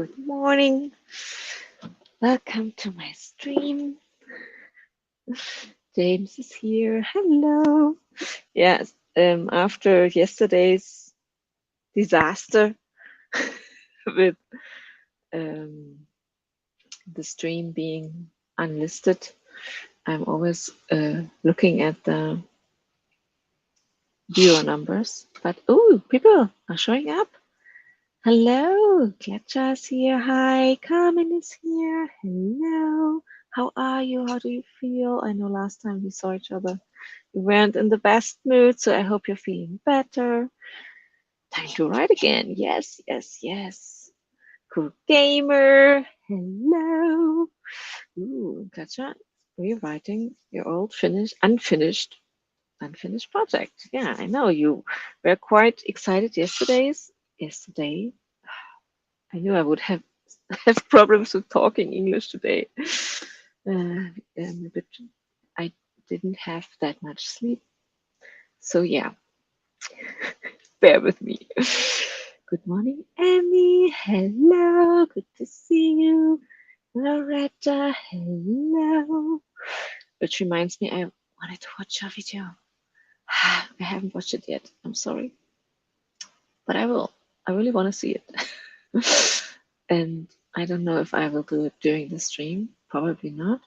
Good morning. Welcome to my stream. James is here. Hello. Yes, after yesterday's disaster with the stream being unlisted, I'm always looking at the viewer numbers. But oh, people are showing up. Hello, Gletscher's here. Hi, Carmen is here. Hello. How are you? How do you feel? I know last time we saw each other, you weren't in the best mood, so I hope you're feeling better. Time to write again. Yes, yes, yes. Cool gamer. Hello. Ooh, Gletscher, rewriting your old unfinished project. Yeah, I know you were quite excited yesterday. I knew I would have problems with talking English today. But I didn't have that much sleep. So yeah, bear with me. Good morning, Emmy. Hello, good to see you. Loretta, hello. Which reminds me, I wanted to watch your video. I haven't watched it yet. I'm sorry. But I will. I really want to see it. And I don't know if I will do it during the stream. Probably not,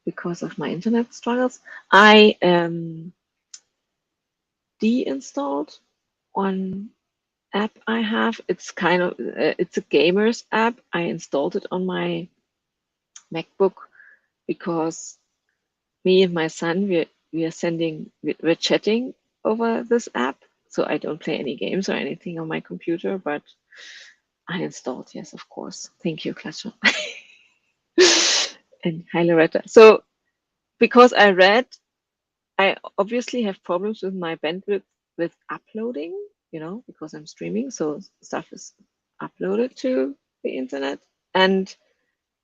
because of my internet struggles. I deinstalled one app I have. It's kind of it's a gamer's app. I installed it on my MacBook because me and my son we're chatting over this app. So I don't play any games or anything on my computer, but I installed, yes, of course. Thank you, Klasha. And hi, Loretta. So because I obviously have problems with my bandwidth with uploading, because I'm streaming. So stuff is uploaded to the internet. And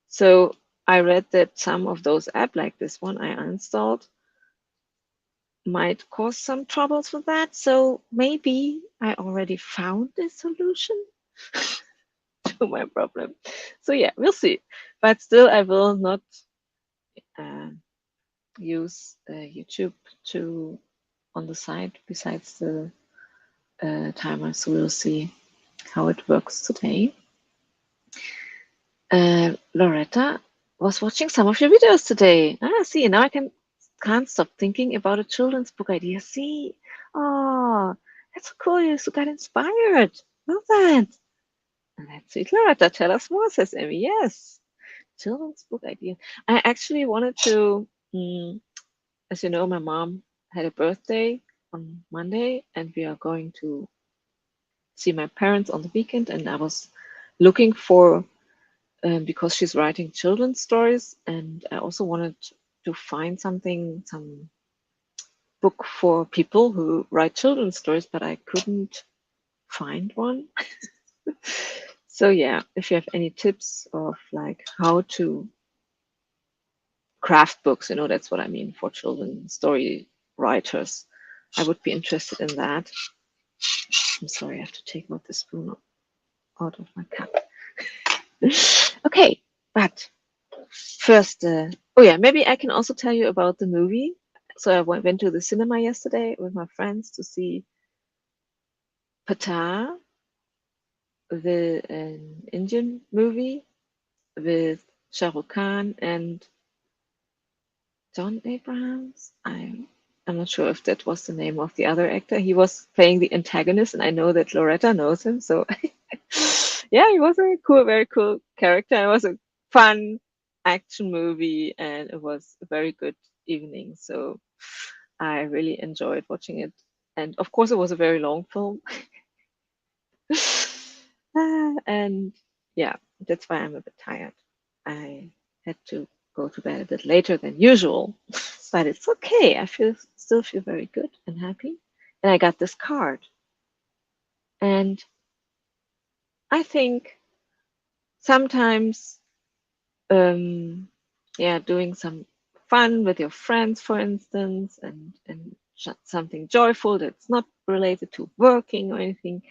so I read that some of those apps, like this one I uninstalled, might cause some troubles with that. So maybe I already found a solution to my problem. So yeah, we'll see. But still, I will not use YouTube on the side besides the timer. So we'll see how it works today. Loretta was watching some of your videos today. See, now I can't stop thinking about a children's book idea. See, oh, that's so cool. You got inspired. Love that. And that's sweet. Loretta, tell us more, says Emmy. Yes, children's book idea. I actually wanted to, as you know, my mom had a birthday on Monday, and we are going to see my parents on the weekend. And I was looking for, because she's writing children's stories, and I also wanted to find some book for people who write children's stories, but I couldn't find one. So yeah, if you have any tips of like how to craft books, that's what I mean, for children story writers, I would be interested in that. I'm sorry, I have to take out the spoon out of my cup. Okay, but first, oh yeah, maybe I can also tell you about the movie. So I went to the cinema yesterday with my friends to see Pata, an Indian movie with Shah Rukh Khan and John Abrahams. I'm not sure if that was the name of the other actor. He was playing the antagonist, and I know that Loretta knows him. So yeah, he was a very cool character. It was a fun action movie, and it was a very good evening. So I really enjoyed watching it. And of course, it was a very long film. And yeah, that's why I'm a bit tired. I had to go to bed a bit later than usual, but it's okay. I still feel very good and happy. And I got this card. And I think sometimes, doing some fun with your friends, for instance, and something joyful that's not related to working or anything,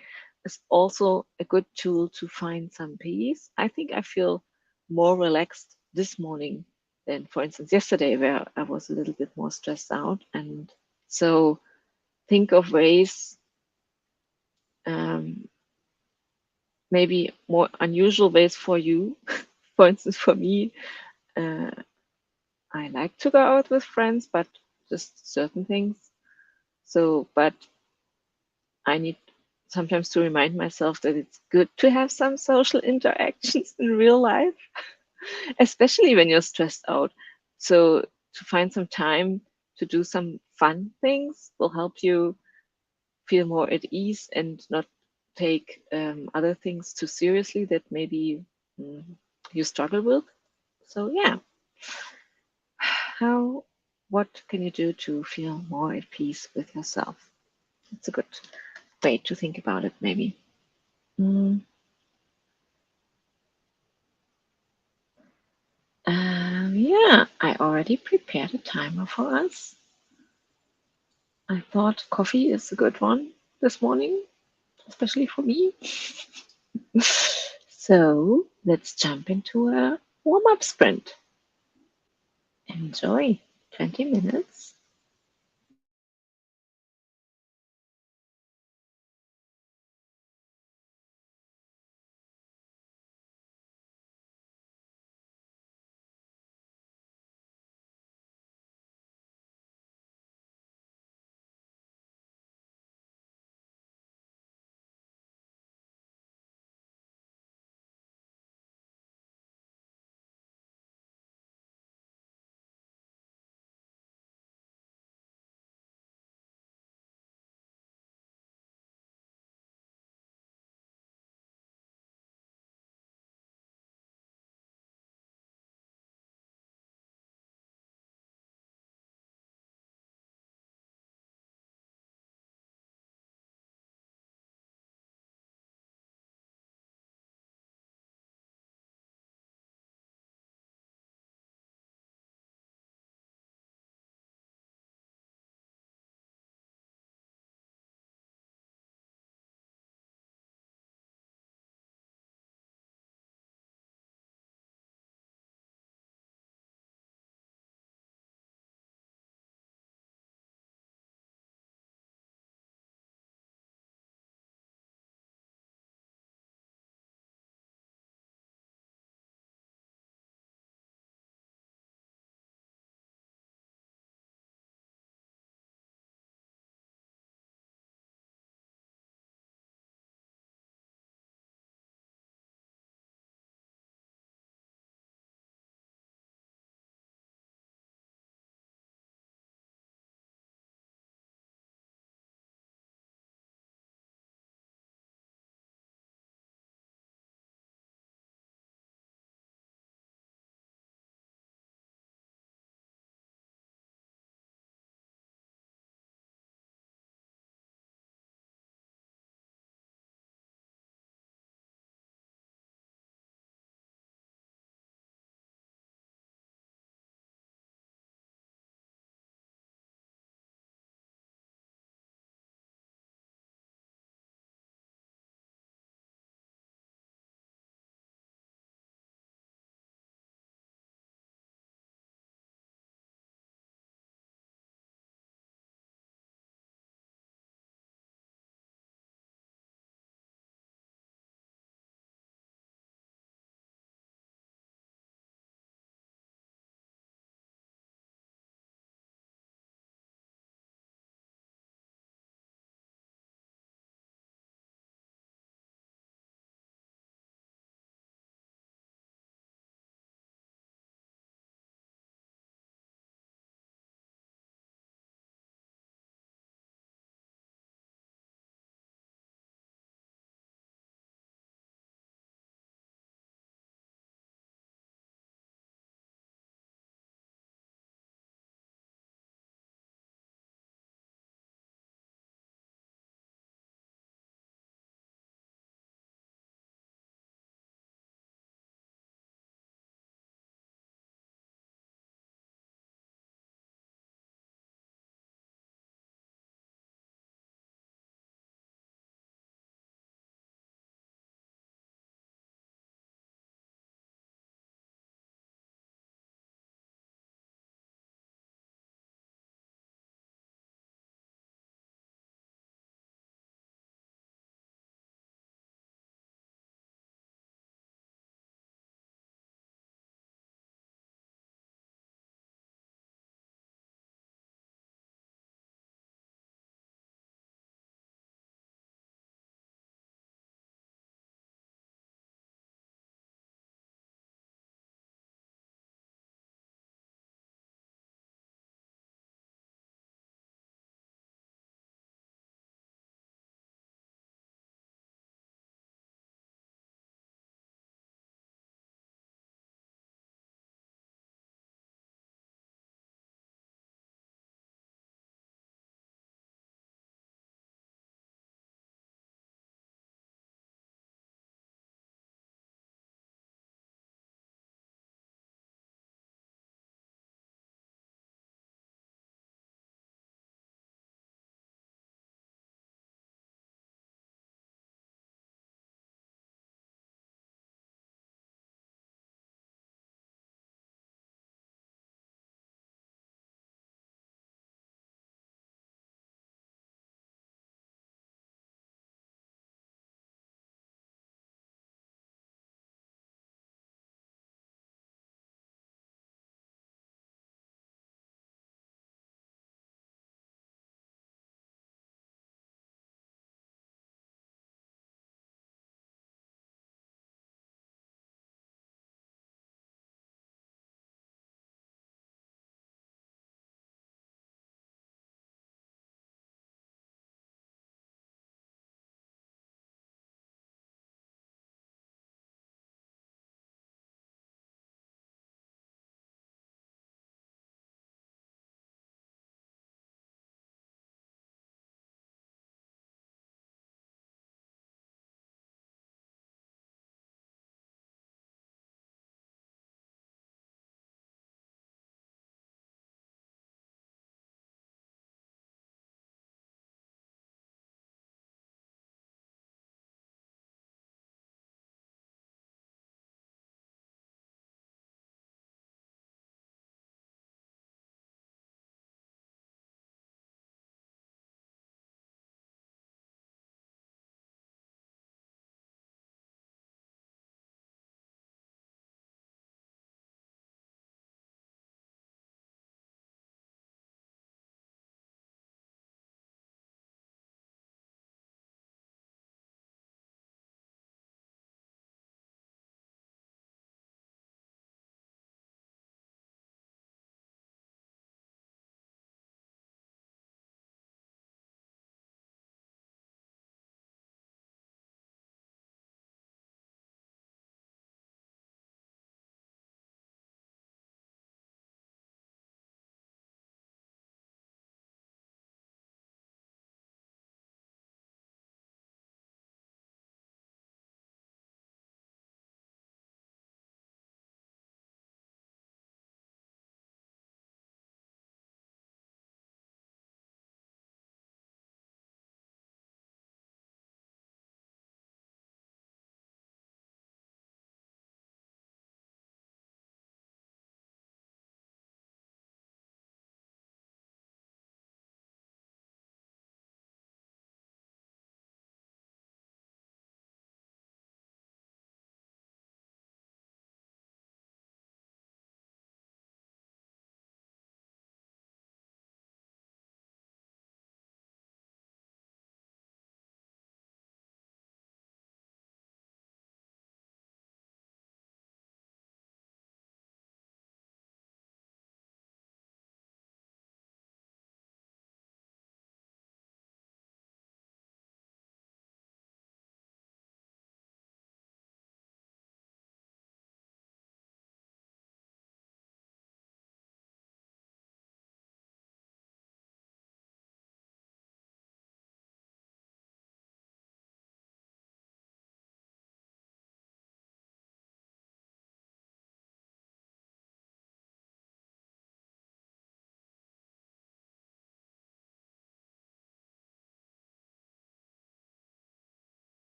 is also a good tool to find some peace. I think I feel more relaxed this morning than, for instance, yesterday, where I was a little bit more stressed out. And so think of ways, um, maybe more unusual ways for you. For instance, for me, uh, I like to go out with friends, but just certain things. So, but I need sometimes to remind myself that it's good to have some social interactions in real life, especially when you're stressed out. So, to find some time to do some fun things will help you feel more at ease and not take other things too seriously that maybe mm, you struggle with. So, yeah, how, what can you do to feel more at peace with yourself? It's a good way to think about it, maybe. Mm. Yeah, I already prepared a timer for us. I thought coffee is a good one this morning, especially for me. So let's jump into a warm up sprint. Enjoy 20 minutes.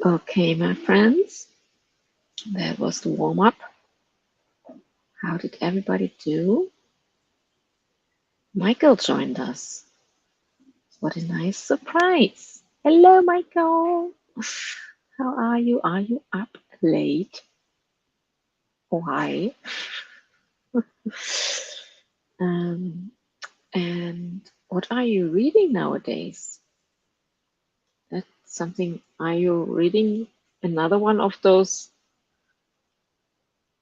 Okay, my friends, that was the warm up. How did everybody do? Michael joined us. What a nice surprise. Hello, Michael. How are you? Are you up late? Why? Um, and what are you reading nowadays? That's something. Are you reading another one of those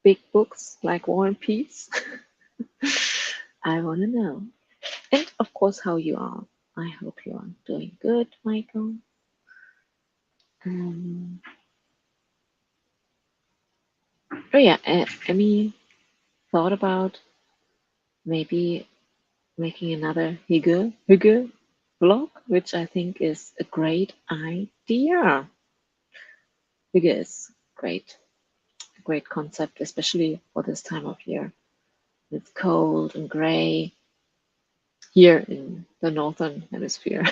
big books like War and Peace? I want to know. And of course, how you are. I hope you are doing good, Michael. Um, oh yeah, Emmy thought about maybe making another Hygge vlog, which I think is a great idea. Hygge is great, a great concept, especially for this time of year. It's cold and gray here in the northern hemisphere.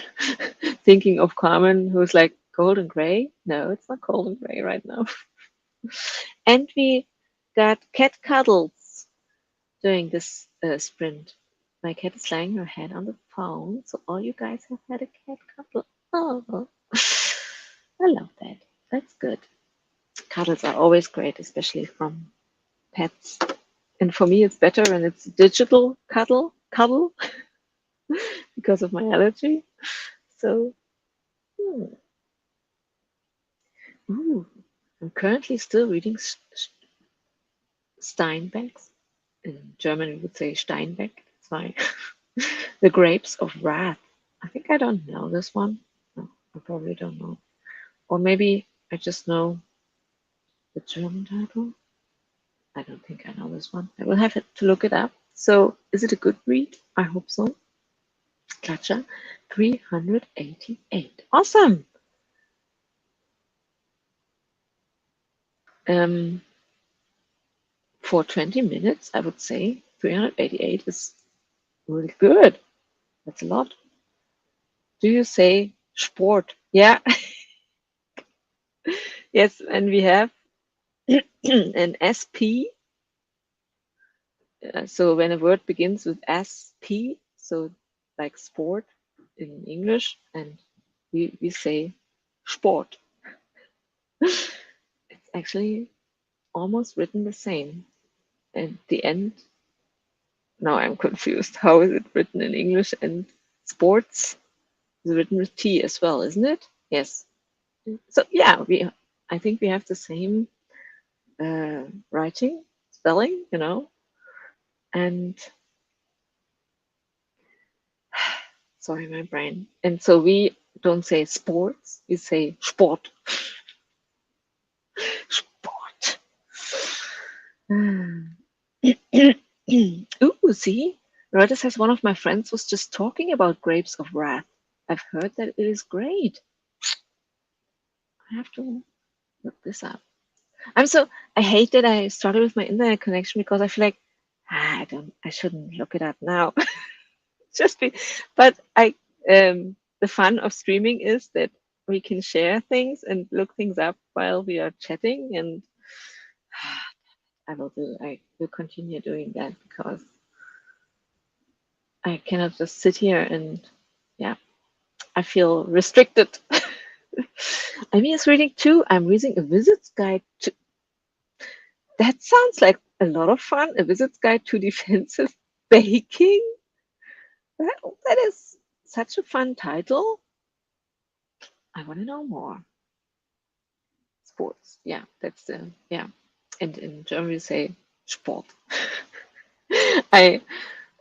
Thinking of Carmen, who's like cold and gray. No, it's not cold and gray right now. And we got cat cuddles during this sprint. My cat is laying her head on the phone, so all you guys have had a cat cuddle. Oh, I love that. That's good. Cuddles are always great, especially from pets. And for me, it's better when it's digital cuddle, because of my allergy. So, hmm. Ooh, I'm currently still reading Steinbeck's. In German, we would say Steinbeck. That's why. The Grapes of Wrath. I think I don't know this one. No, I probably don't know. Or maybe I just know the German title. I don't think I know this one. I will have to look it up. So, is it a good read? I hope so. Gotcha. 388. Awesome. Um, for 20 minutes, I would say 388 is really good. That's a lot. Do you say Sport? Yeah. Yes, and we have an SP. So when a word begins with SP, so like sport in English, and we say Sport. It's actually almost written the same. And the end, now I'm confused. How is it written in English? And sports is written with T as well, isn't it? Yes. So yeah, I think we have the same writing, spelling, and sorry, my brain. And so we don't say sports, we say Sport. Sport. Ooh, see? Loretta says one of my friends was just talking about Grapes of Wrath. I've heard that it is great. I have to look this up. I hate that I started with my internet connection because I feel like I shouldn't look it up now. Just be, but the fun of streaming is that we can share things and look things up while we are chatting, and I will continue doing that because I cannot just sit here and yeah, I feel restricted. Amy is reading too. I'm reading a visit's guide to. That sounds like a lot of fun. A visit's guide to defensive baking. That is such a fun title. I want to know more. Sports. Yeah, that's the yeah. And in German we say Sport. I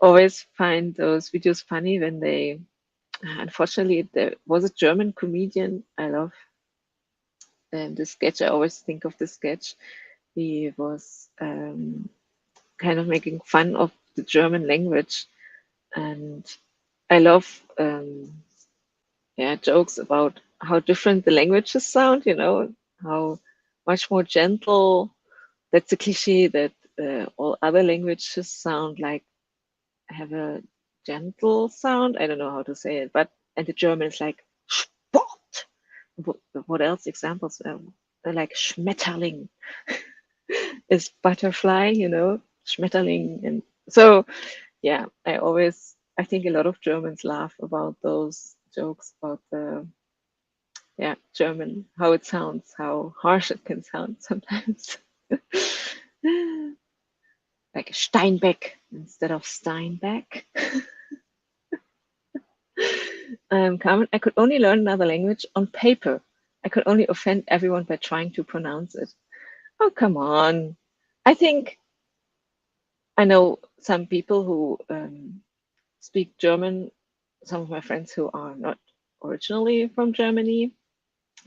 always find those videos funny when they. Unfortunately, there was a German comedian. I love the sketch. I always think of the sketch. He was kind of making fun of the German language, and I love yeah, jokes about how different the languages sound. How much more gentle. That's a cliche that all other languages sound like have a gentle sound. I don't know how to say it, but and the German is like Sport. what else examples? Like Schmetterling is butterfly, Schmetterling. And so, yeah, I think a lot of Germans laugh about those jokes about the, yeah, German, how it sounds, how harsh it can sound sometimes. Like Steinbeck instead of Steinbeck. Carmen, I could only learn another language on paper. I could only offend everyone by trying to pronounce it. Oh, come on. I think I know some people who speak German, some of my friends who are not originally from Germany.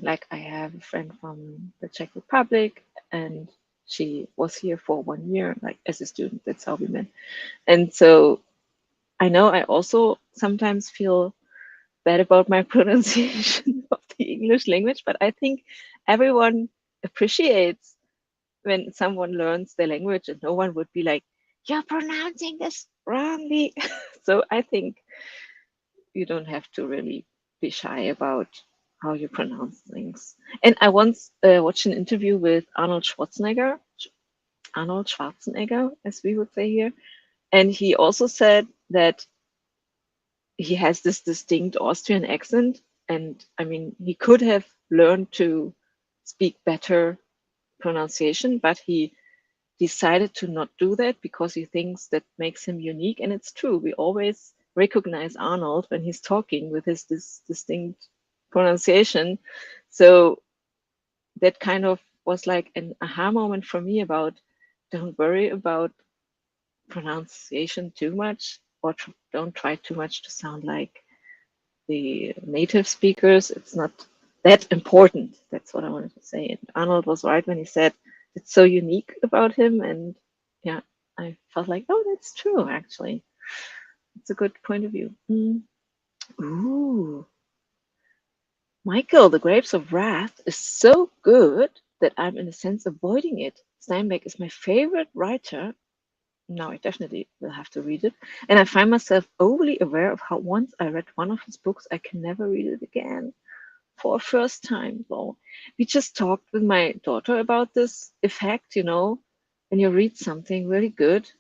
Like I have a friend from the Czech Republic, and she was here for 1 year, like as a student. That's how we met. And so I know I also sometimes feel bad about my pronunciation of the English language, but I think everyone appreciates when someone learns the language, and no one would be like, "You're pronouncing this wrongly." So I think you don't have to really be shy about how you pronounce things. And I once watched an interview with Arnold Schwarzenegger, as we would say here, and he also said that he has this distinct Austrian accent. And I mean, he could have learned to speak better pronunciation, but he decided to not do that because he thinks that makes him unique. And it's true. We always recognize Arnold when he's talking with his this distinct pronunciation. So that kind of was like an aha moment for me about don't worry about pronunciation too much, or don't try too much to sound like the native speakers. It's not that important. That's what I wanted to say. And Arnold was right when he said it's so unique about him. And yeah, I felt like, oh, that's true, actually. It's a good point of view. Ooh, Michael, The Grapes of Wrath is so good that I'm in a sense avoiding it. Steinbeck is my favorite writer. Now I definitely will have to read it. And I find myself overly aware of how once I read one of his books, I can never read it again for a first time, though. We just talked with my daughter about this effect, when you read something really good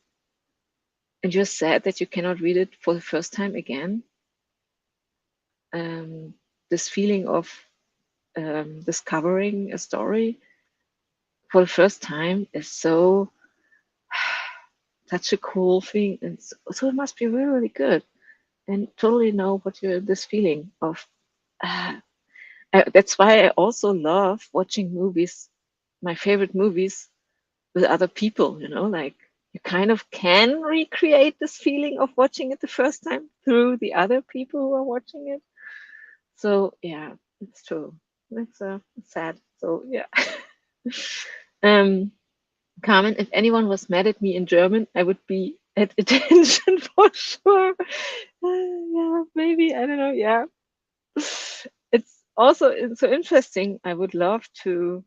and you're sad that you cannot read it for the first time again. This feeling of discovering a story for the first time is such a cool thing. And so it must be really, really good. And totally know what you're this feeling of. That's why I also love watching movies, my favorite movies, with other people, like you kind of can recreate this feeling of watching it the first time through the other people who are watching it. So yeah, it's true. It's sad. So yeah. um, Carmen, if anyone was mad at me in German, I would be at attention for sure. Yeah, maybe, I don't know. Yeah. It's also so interesting. I would love to,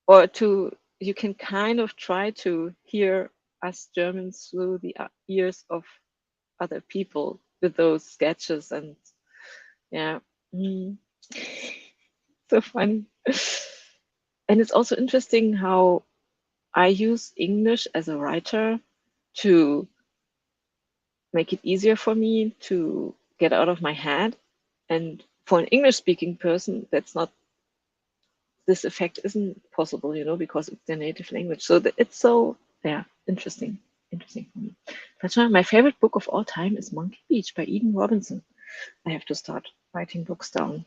or to, you can kind of try to hear us Germans through the ears of other people with those sketches. And yeah, so funny. And it's also interesting how I use English as a writer to make it easier for me to get out of my head. And for an English speaking person, that's not, this effect isn't possible, because it's their native language. So it's so, yeah, interesting for me. That's why my favorite book of all time is Monkey Beach by Eden Robinson. I have to start writing books down.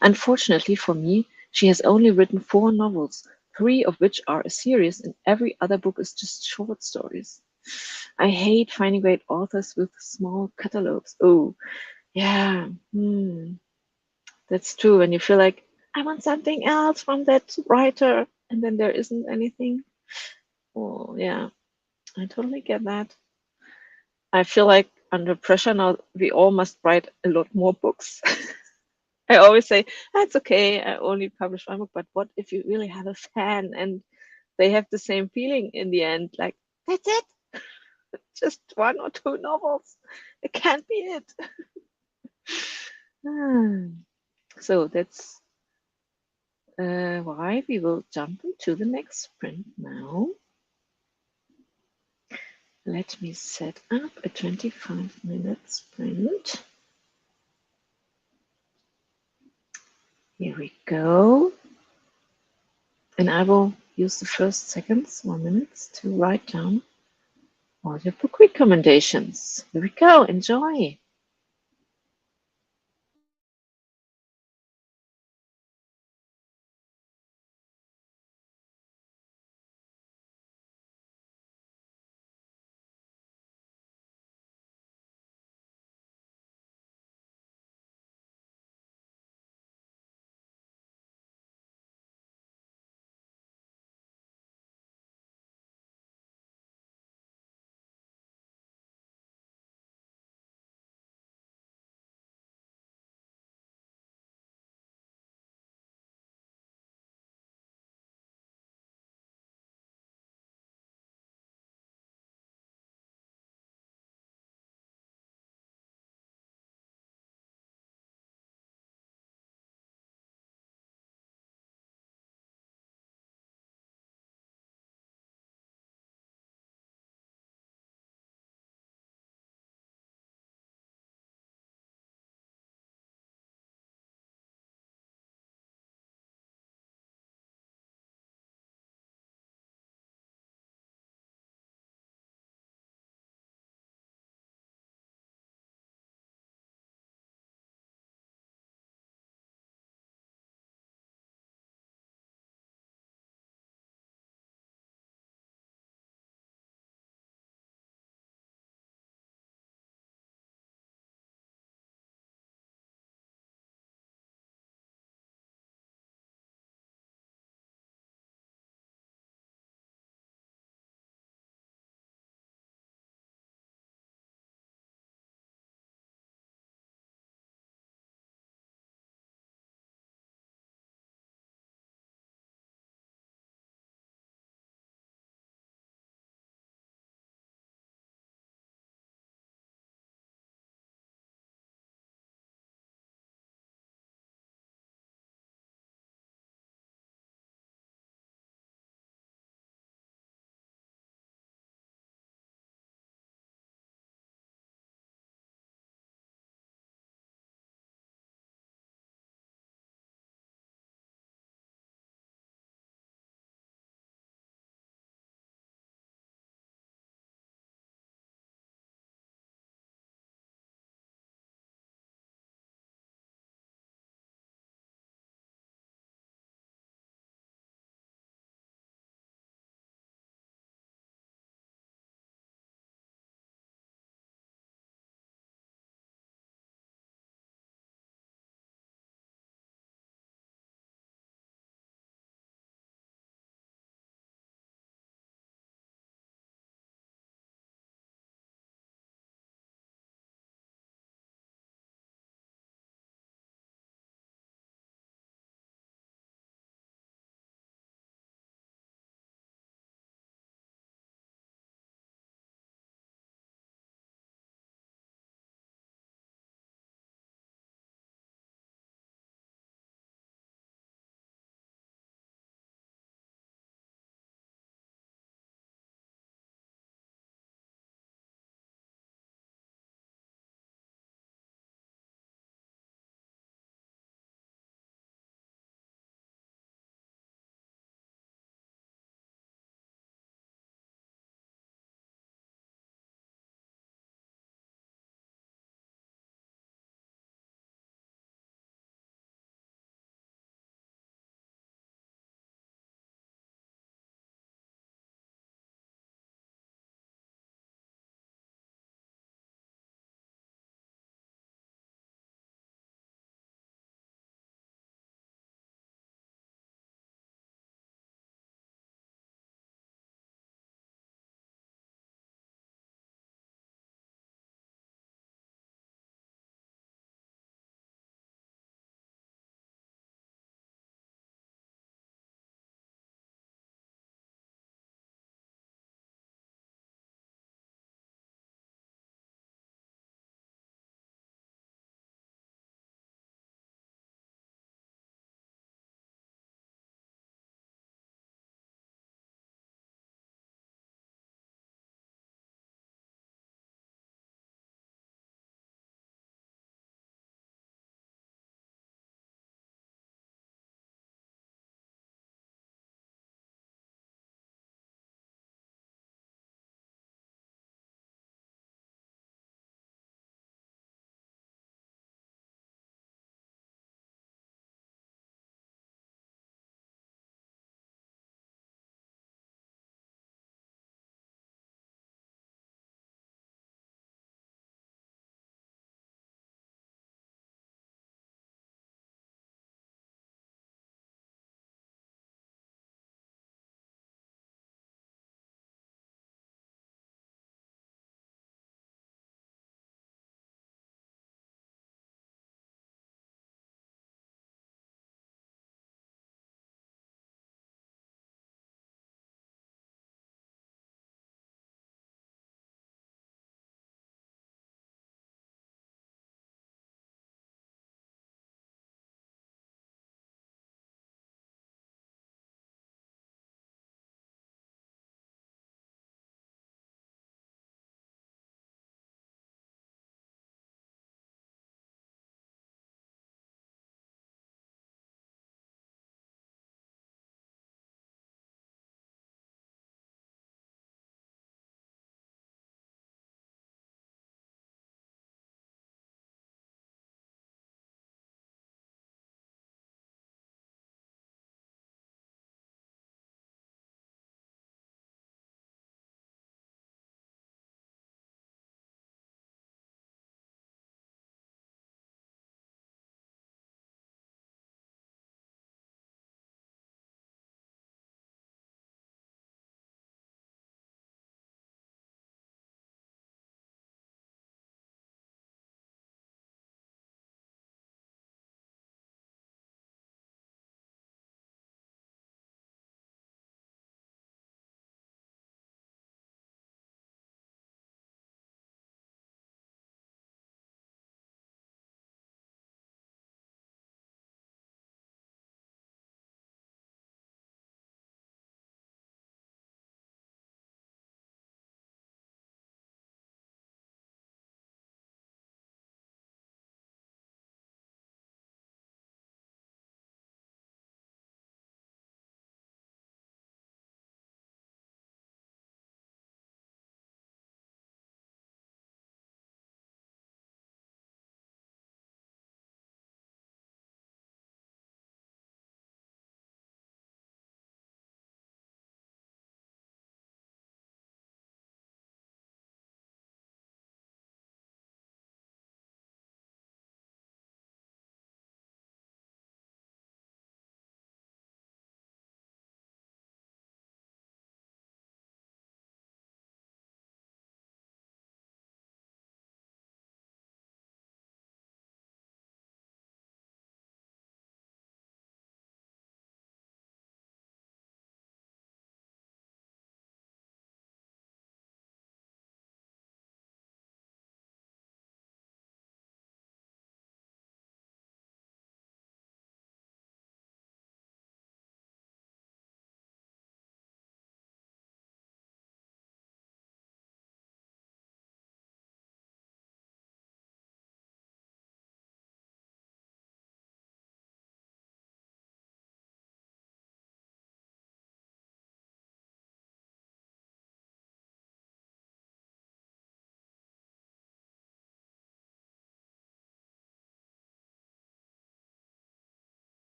Unfortunately for me, she has only written 4 novels, 3 of which are a series, and every other book is just short stories. I hate finding great authors with small catalogs. Oh, yeah, that's true. And you feel like, I want something else from that writer, and then there isn't anything. Oh, yeah, I totally get that. I feel like under pressure now, we all must write a lot more books. I always say, that's okay, I only publish 1 book, but what if you really have a fan and they have the same feeling in the end? Like, that's it? Just 1 or 2 novels? It can't be it. So that's why we will jump into the next sprint now. Let me set up a 25-minute sprint. Here we go. And I will use the first seconds, 1 minute, to write down all your book recommendations. Here we go. Enjoy.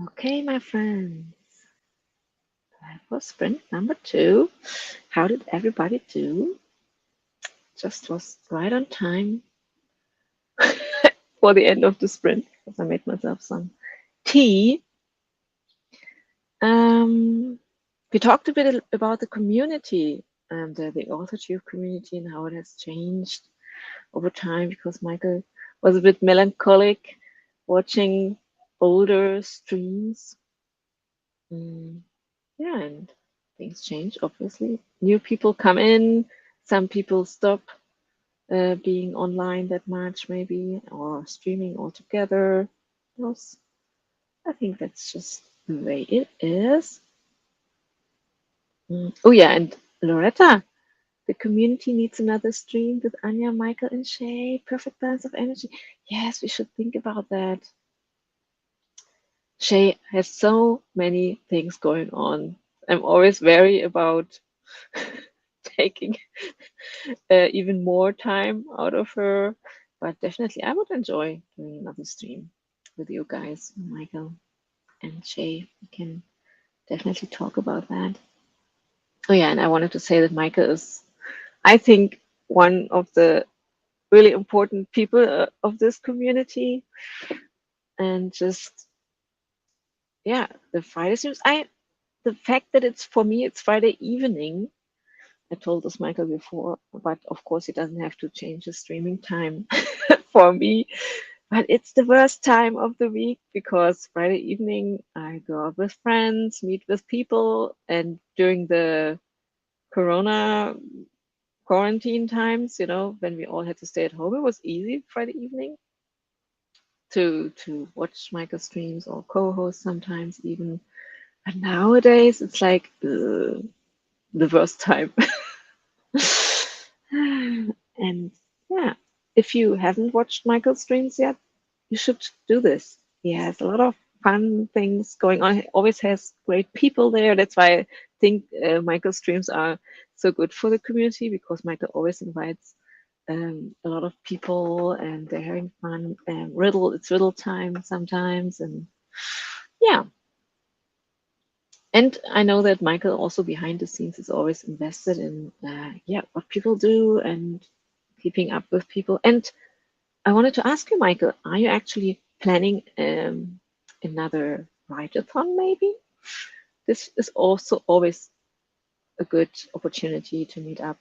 Okay, my friends, that was sprint number 2. How did everybody do? Just was right on time for the end of the sprint because I made myself some tea. We talked a bit about the community and the authorship community and how it has changed over time because Michael was a bit melancholic watching older streams. Mm, yeah, and things change, obviously. New people come in, some people stop being online that much, maybe, or streaming altogether. Those, I think that's just the way it is. Oh, yeah, and Loretta, the community needs another stream with Anja, Michael, and Shay. Perfect balance of energy. Yes, we should think about that. Shay has so many things going on. I'm always wary about taking even more time out of her, but definitely I would enjoy doing another stream with you guys, Michael and Shay. We can definitely talk about that. Oh, yeah, and I wanted to say that Michael is, I think, one of the really important people of this community, and just yeah, the Friday streams. The fact that it's for me, it's Friday evening. I told this Michael before, but of course he doesn't have to change his streaming time for me. But it's the worst time of the week because Friday evening I go out with friends, meet with people, and during the Corona quarantine times, when we all had to stay at home, it was easy Friday evening to watch Michael streams or co-host sometimes even. But nowadays it's like the worst time. And yeah, if you haven't watched Michael's streams yet, you should do this. He has a lot of fun things going on. He always has great people there. That's why I think Michael's streams are so good for the community because Michael always invites a lot of people and they're having fun. It's riddle time sometimes, and yeah. And I know that Michael also behind the scenes is always invested in what people do and keeping up with people. And I wanted to ask you, Michael, are you actually planning another write-a-thon maybe? This is also always a good opportunity to meet up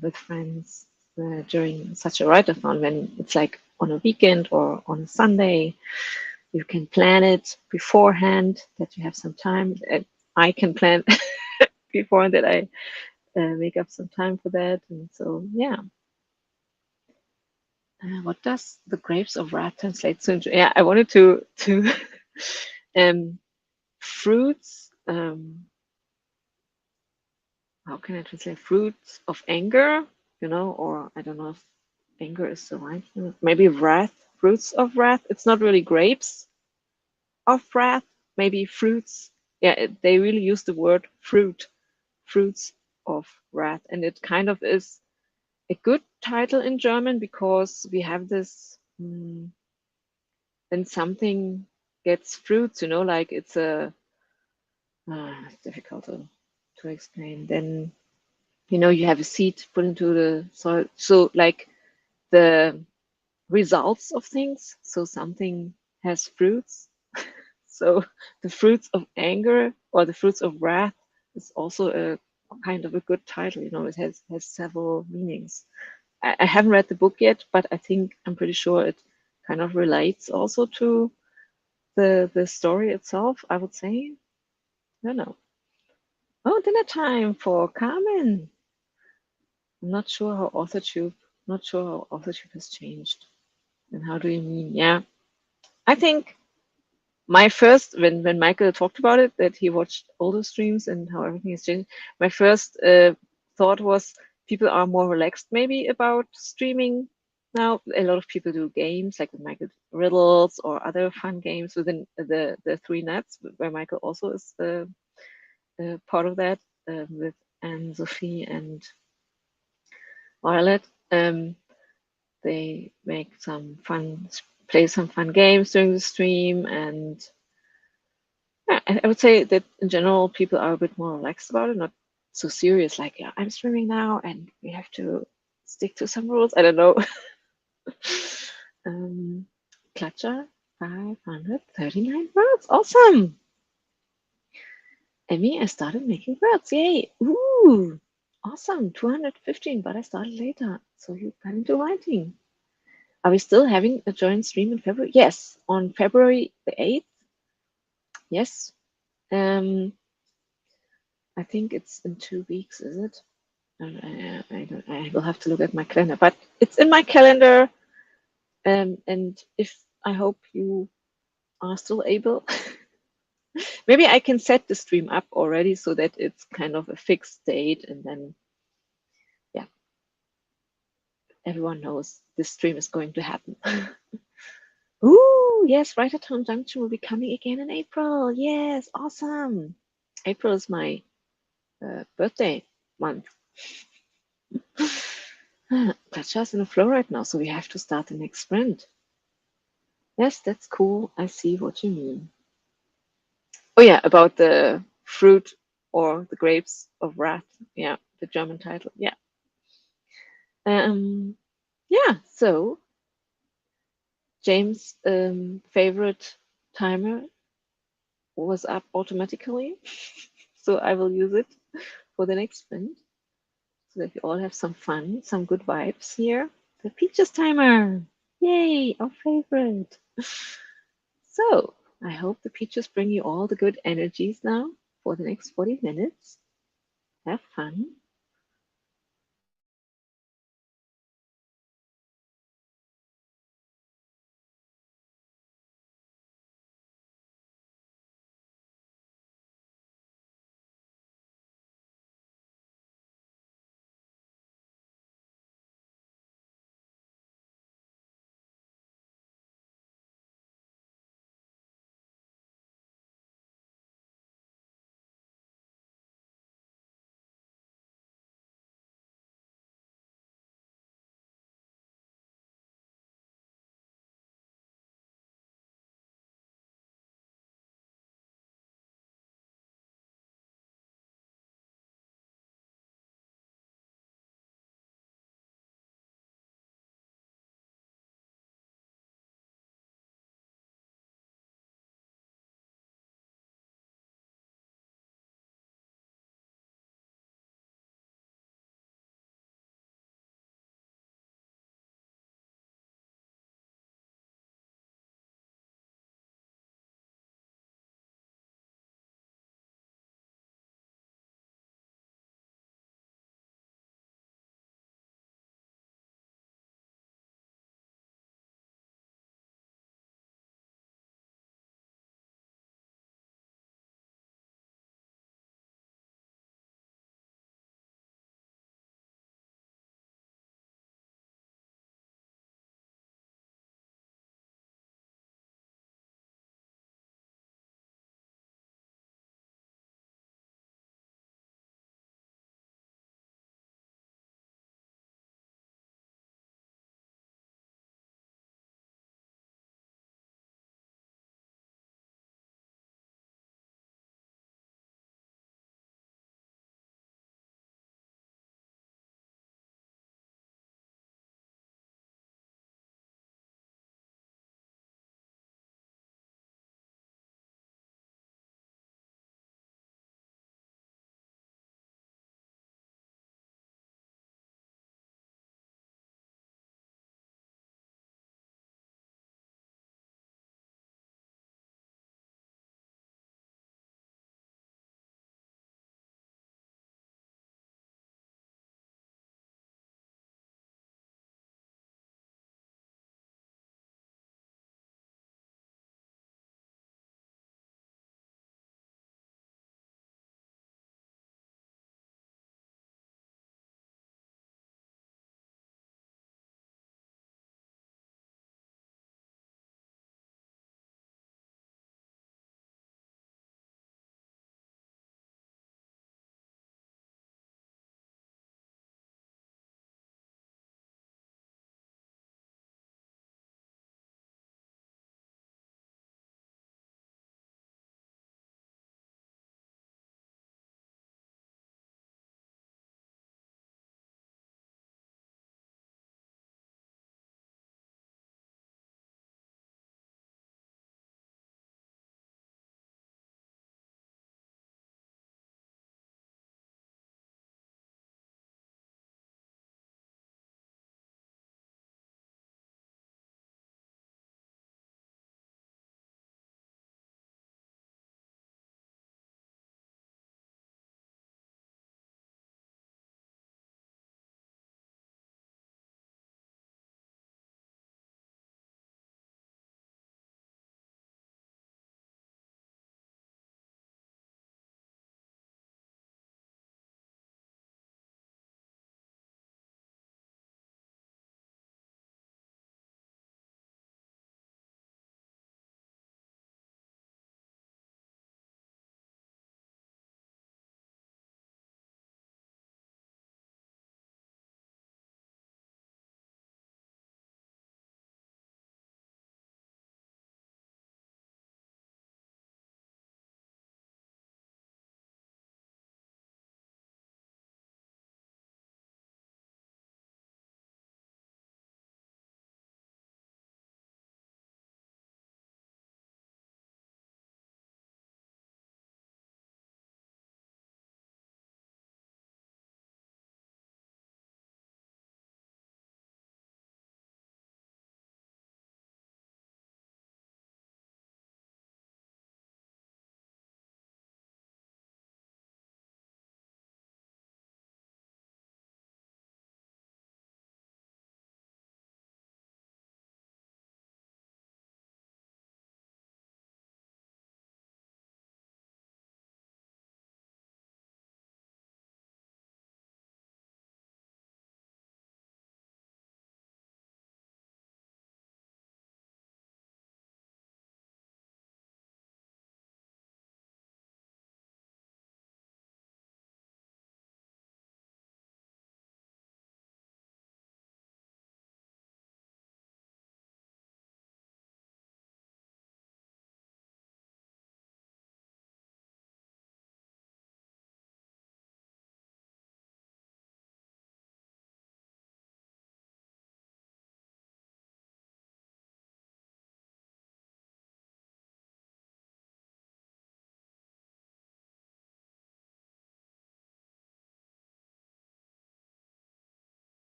with friends during such a write-a-thon when it's like on a weekend or on a Sunday. You can plan it beforehand that you have some time. I can plan before that I make up some time for that. And so, yeah. What does the grapes of wrath translate to? Yeah, I wanted to fruits. How can I translate fruits of anger? Or I don't know if anger is the right. Maybe wrath, fruits of wrath. It's not really grapes of wrath. Maybe fruits. Yeah, they really use the word fruits of wrath, and it kind of is a good title in German because we have this when something gets fruits, like it's difficult to explain. Then, you have a seed put into the soil. So, like the results of things. So, something has fruits. So, the fruits of anger or the fruits of wrath is also a kind of a good title. It has several meanings. I haven't read the book yet, but I'm pretty sure it kind of relates also to the story itself, I would say. I don't know. Oh, dinner time for Carmen. I'm not sure how authorship has changed. And how do you mean? Yeah. I think my first when Michael talked about it, that he watched older streams and how everything has changed, my first thought was people are more relaxed maybe about streaming now. A lot of people do games like with Michael riddles or other fun games within the three nets, where Michael also is part of that with Anne, Sophie, and Violet. They make some fun, play some fun games during the stream, and Yeah, I would say that in general, people are a bit more relaxed about it, not so serious, like, yeah, I'm streaming now and we have to stick to some rules. I don't know. um, Clutcher, 539 words. Awesome. Emmy, I started making words. Yay. Ooh, awesome. 215, but I started later. So you got into writing. Are we still having a joint stream in February? Yes, on February the 8th. Yes. Um, I think it's in 2 weeks, is it? I will have to look at my calendar, but it's in my calendar. And if I hope you are still able, maybe I can set the stream up already so that it's kind of a fixed date, and then yeah, everyone knows this stream is going to happen. Ooh, yes, Writertown Junction will be coming again in April. Yes, awesome. April is my birthday month. Katja's in the flow right now, so we have to start the next sprint. Yes, that's cool. I see what you mean. Oh yeah, about the fruit or the grapes of wrath. Yeah, the German title. Yeah. Yeah, so James' favorite timer was up automatically. So I will use it for the next sprint so that we all have some fun, some good vibes here. The Peaches timer. Yay, our favorite. So I hope the Peaches bring you all the good energies now for the next 40 minutes. Have fun.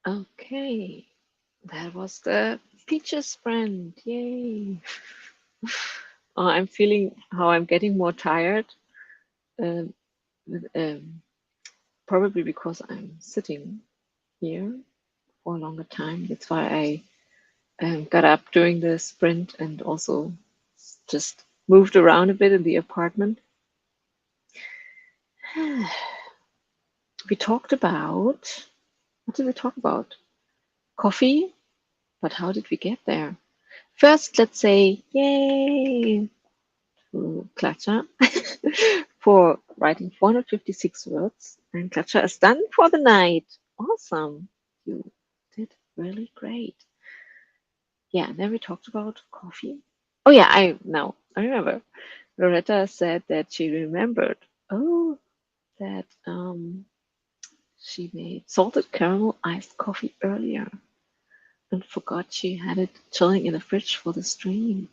Okay, that was the peaches sprint. Yay! I'm feeling how I'm getting more tired. Um, Probably because I'm sitting here for a longer time. That's why I got up during the sprint and also just moved around a bit in the apartment. We talked about, what did we talk about? Coffee, but how did we get there? First, let's say yay to Klatscha for writing 456 words. And Klatscha is done for the night. Awesome. You did really great. Yeah, and then we talked about coffee. Oh yeah, I remember. Loretta said that she remembered. Oh, that she made salted caramel iced coffee earlier and forgot she had it chilling in the fridge for the stream.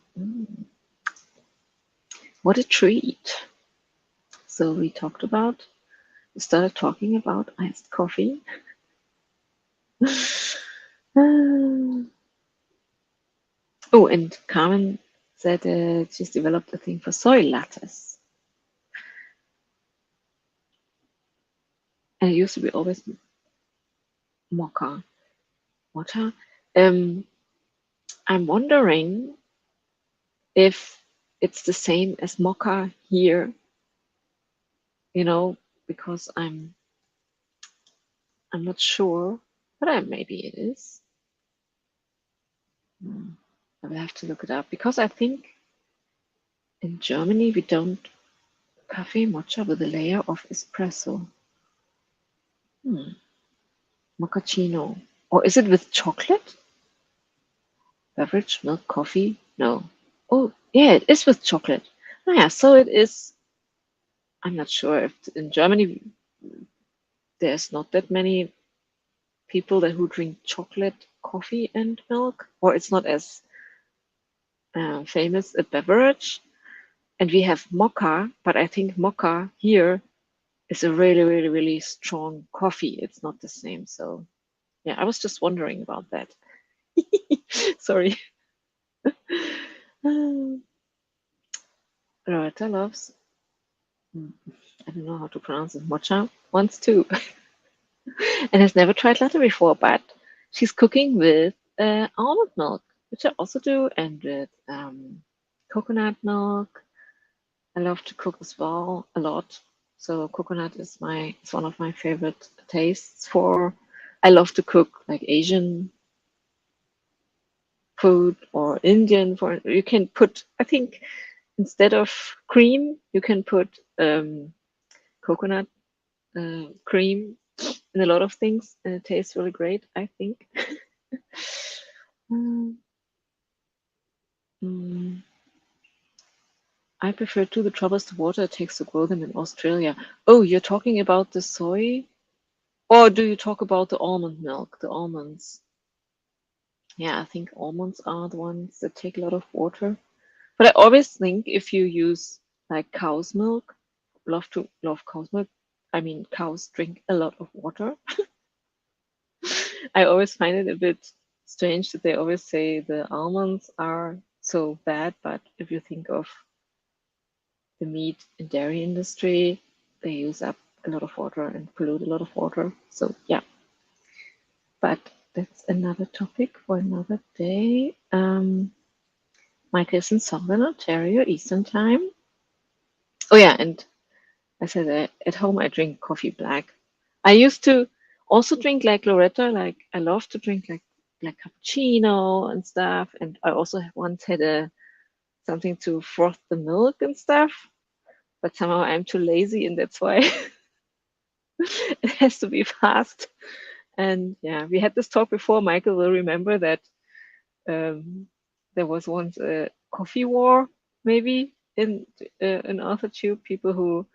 What a treat. So we started talking about iced coffee. Oh, and Carmen said she's developed a thing for soy lattes. And it used to be always mocha water. I'm wondering if it's the same as mocha here, because I'm not sure, but maybe it is. I will have to look it up because I think in Germany we don't cafe matcha with a layer of espresso. Mochaccino. Or is it with chocolate? Beverage, milk, coffee? No. Oh, yeah, it is with chocolate. Oh, yeah, so it is. I'm not sure if in Germany there's not that many people who drink chocolate, coffee, and milk, or it's not as famous a beverage. And we have mocha, but I think mocha here is a really, really, really strong coffee. It's not the same. So, yeah, I was just wondering about that. Sorry. Loretta loves, I don't know how to pronounce it, matcha once too, and has never tried latte before, but she's cooking with almond milk, which I also do, and with coconut milk. I love to cook as well a lot. So coconut is one of my favorite tastes for. I love to cook like Asian food or Indian. For you can put, I think, instead of cream, you can put coconut cream in a lot of things, and it tastes really great, I think. Mm, I prefer to the troubles the water it takes to grow them in Australia. Oh, you're talking about the soy? Or do you talk about the almond milk, the almonds? Yeah, I think almonds are the ones that take a lot of water. But I always think if you use like cow's milk, love cow's milk. I mean, cows drink a lot of water. I always find it a bit strange that they always say the almonds are so bad, but if you think of the meat and dairy industry, they use up a lot of water and pollute a lot of water. So yeah, but that's another topic for another day. Michael is in Southern Ontario, Eastern Time. Oh yeah, and I said at home I drink coffee black. I used to also drink like Loretta, like I love to drink like cappuccino and stuff. And I also once had something to froth the milk and stuff, but somehow I'm too lazy, and that's why it has to be fast. And yeah, we had this talk before. Michael will remember that there was once a coffee war, maybe in AuthorTube, people who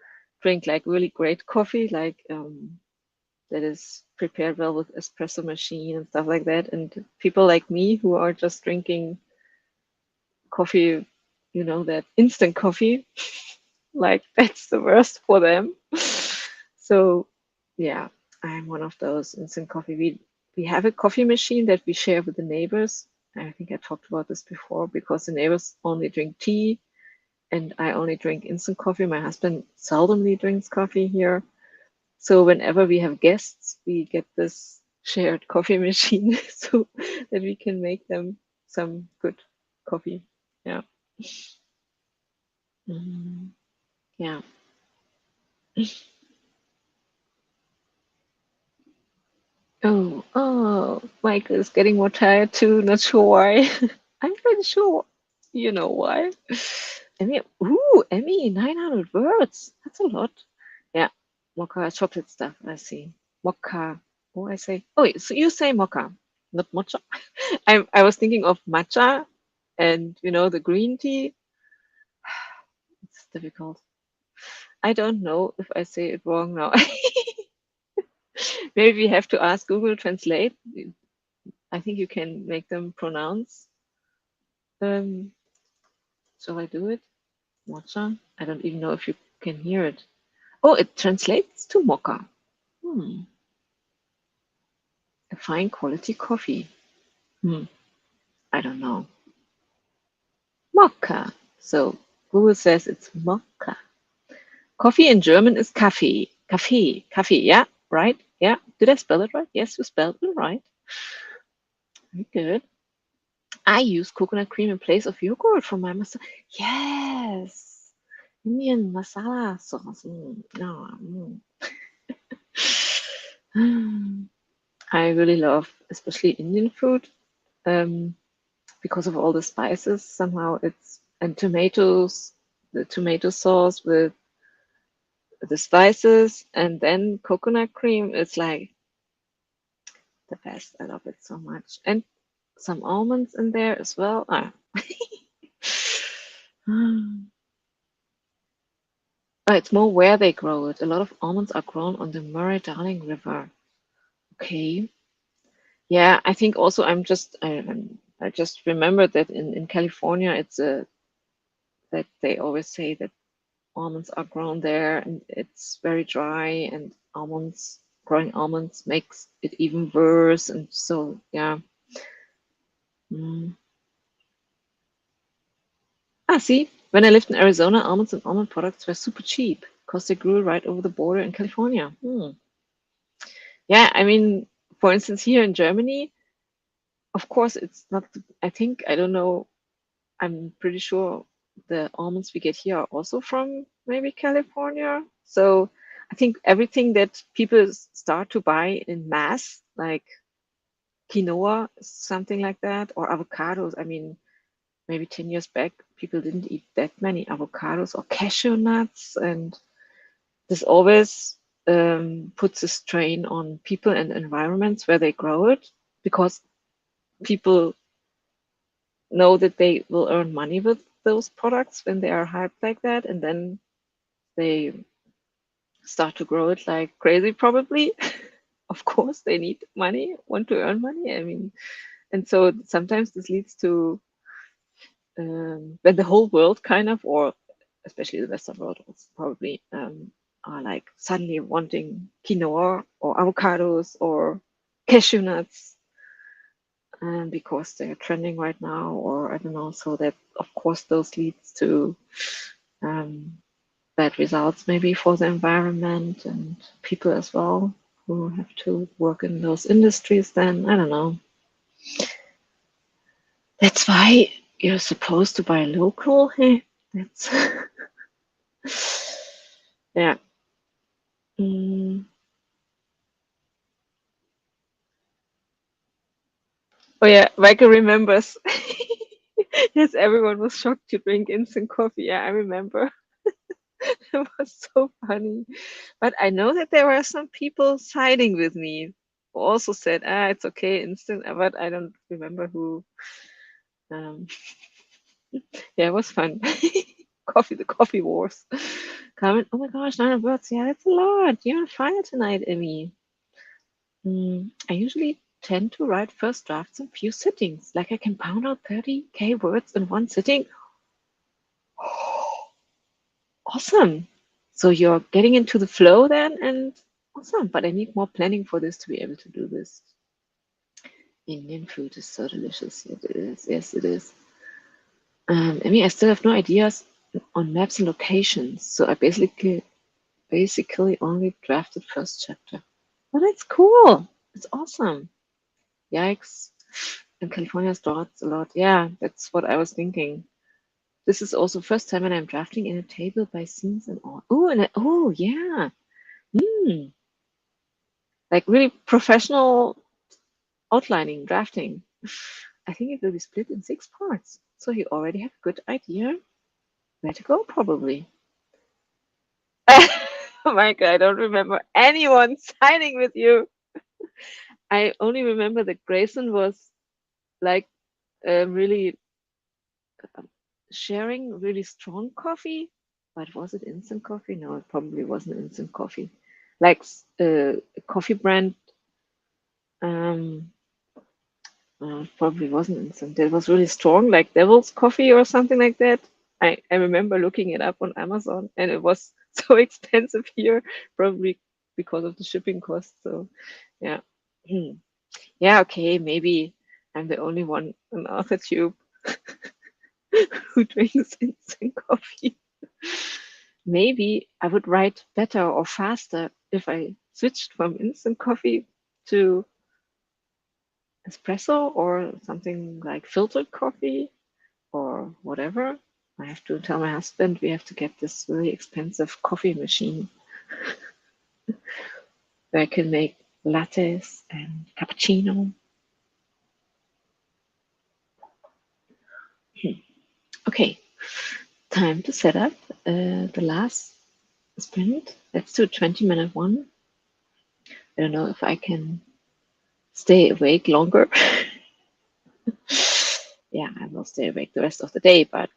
drink like really great coffee, like that is prepared well with espresso machine and stuff like that, and people like me who are just drinking coffee, that instant coffee, like that's the worst for them. So yeah, I'm one of those instant coffee. we have a coffee machine that we share with the neighbors. I think I talked about this before because the neighbors only drink tea and I only drink instant coffee. My husband seldomly drinks coffee here. So whenever we have guests, we get this shared coffee machine so that we can make them some good coffee. Yeah. Yeah. Michael is getting more tired too. Not sure why. I'm pretty sure you know why. Emmy, 900 words. That's a lot. Yeah, mocha chocolate stuff. I see. Mocha. Oh, I say. Oh, so you say mocha, not matcha. I was thinking of matcha, and the green tea. It's difficult. I don't know if I say it wrong now. Maybe we have to ask Google Translate. I think you can make them pronounce. Um, shall I do it? Matcha? I don't even know if you can hear it. Oh, it translates to mocha. Hmm. A fine quality coffee. Hmm. I don't know. Mocha. So Google says it's mocha. Coffee in German is Kaffee. Kaffee. Kaffee. Yeah. Right. Yeah. Did I spell it right? Yes, you spelled it right. Very good. I use coconut cream in place of yogurt for my masala. Yes. Indian masala sauce. No. I really love, especially Indian food, um, because of all the spices. Somehow and tomatoes, the tomato sauce with the spices, and then coconut cream. It's like the best. I love it so much, and some almonds in there as well. It's more where they grow it. A lot of almonds are grown on the Murray-Darling River. Okay. Yeah, I think also I just remembered that in California that they always say that almonds are grown there and it's very dry and growing almonds makes it even worse. And so, yeah. Mm. See, when I lived in Arizona, almonds and almond products were super cheap because they grew right over the border in California. Yeah, I mean, for instance, here in Germany, of course, it's not, I don't know, I'm pretty sure the almonds we get here are also from maybe California. So I think everything that people start to buy in mass, like quinoa, something like that, or avocados. I mean, maybe 10 years back, people didn't eat that many avocados or cashew nuts. And this always puts a strain on people and environments where they grow it because people know that they will earn money with those products when they are hyped like that, and then they start to grow it like crazy, probably. Of course, they need money, want to earn money. I mean, and so sometimes this leads to when the whole world kind of, or especially the Western world, probably are like suddenly wanting quinoa or avocados or cashew nuts because they're trending right now, or I don't know. So that, of course, those leads to um, bad results maybe for the environment and people as well who have to work in those industries. Then I don't know. That's why you're supposed to buy local. Hey, that's yeah. Mm. Oh yeah, Michael remembers. Yes, everyone was shocked to drink instant coffee. Yeah, I remember. It was so funny. But I know that there were some people siding with me who also said, it's okay, instant, but I don't remember who. Um, yeah, it was fun. The coffee wars. Comment, oh my gosh, 900 words. Yeah, that's a lot. You're on fire tonight, Emmy. I usually tend to write first drafts in few sittings. Like I can pound out 30K words in one sitting. Awesome. So you're getting into the flow then, and awesome. But I need more planning for this to be able to do this. Indian food is so delicious. It is. Yes, it is. I mean, I still have no ideas on maps and locations, so I basically only drafted first chapter. But it's cool. It's awesome. Yikes. In California starts a lot. Yeah, that's what I was thinking. This is also first time when I'm drafting in a table by scenes and all. Oh, oh yeah. Hmm. Like really professional outlining, drafting. I think it will be split in 6 parts. So you already have a good idea where to go, probably. Oh my god, I don't remember anyone signing with you. I only remember that Grayson was like really sharing really strong coffee. But was it instant coffee? No, it probably wasn't instant coffee. Like a coffee brand, um, probably wasn't instant. It was really strong, like Devil's Coffee or something like that. I remember looking it up on Amazon, and it was so expensive here, probably because of the shipping cost. So, yeah. Hmm. Yeah, okay, maybe I'm the only one on AuthorTube who drinks instant coffee. Maybe I would write better or faster if I switched from instant coffee to espresso or something like filtered coffee or whatever. I have to tell my husband we have to get this really expensive coffee machine where I can make lattes and cappuccino. Okay, time to set up the last sprint. Let's do a 20-minute one. I don't know if I can stay awake longer. Yeah, I will stay awake the rest of the day, but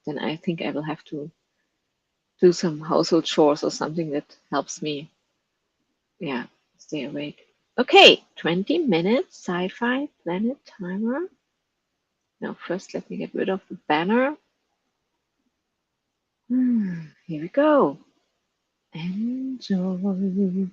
then I think I will have to do some household chores or something that helps me, yeah, stay awake. Okay, 20 minutes sci-fi planet timer. Now first let me get rid of the banner. Here we go. Enjoy.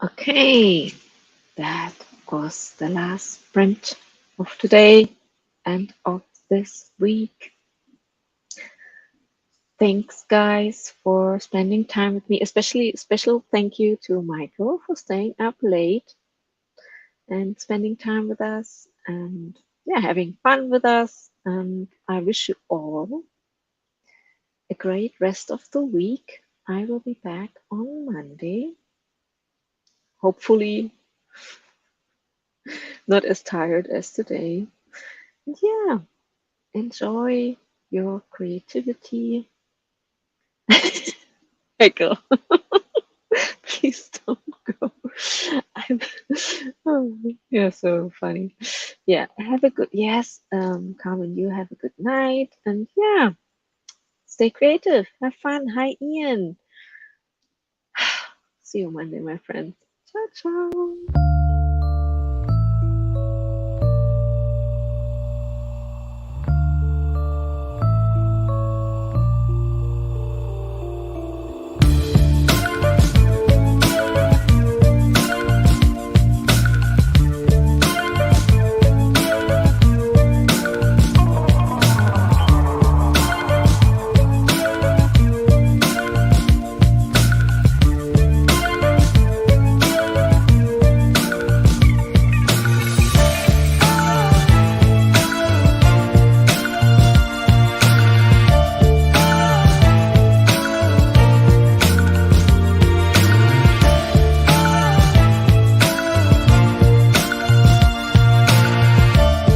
Okay, that was the last sprint of today and of this week. Thanks, guys, for spending time with me. Especially special thank you to Michael for staying up late and spending time with us and yeah, having fun with us. And I wish you all a great rest of the week. I will be back on Monday. Hopefully, not as tired as today. And yeah, enjoy your creativity. Michael, please don't go. I'm, oh, you're so funny. Yeah, have a good, yes, Carmen, you have a good night. And yeah, stay creative, have fun. Hi, Ian. See you Monday, my friends. Ciao, ciao.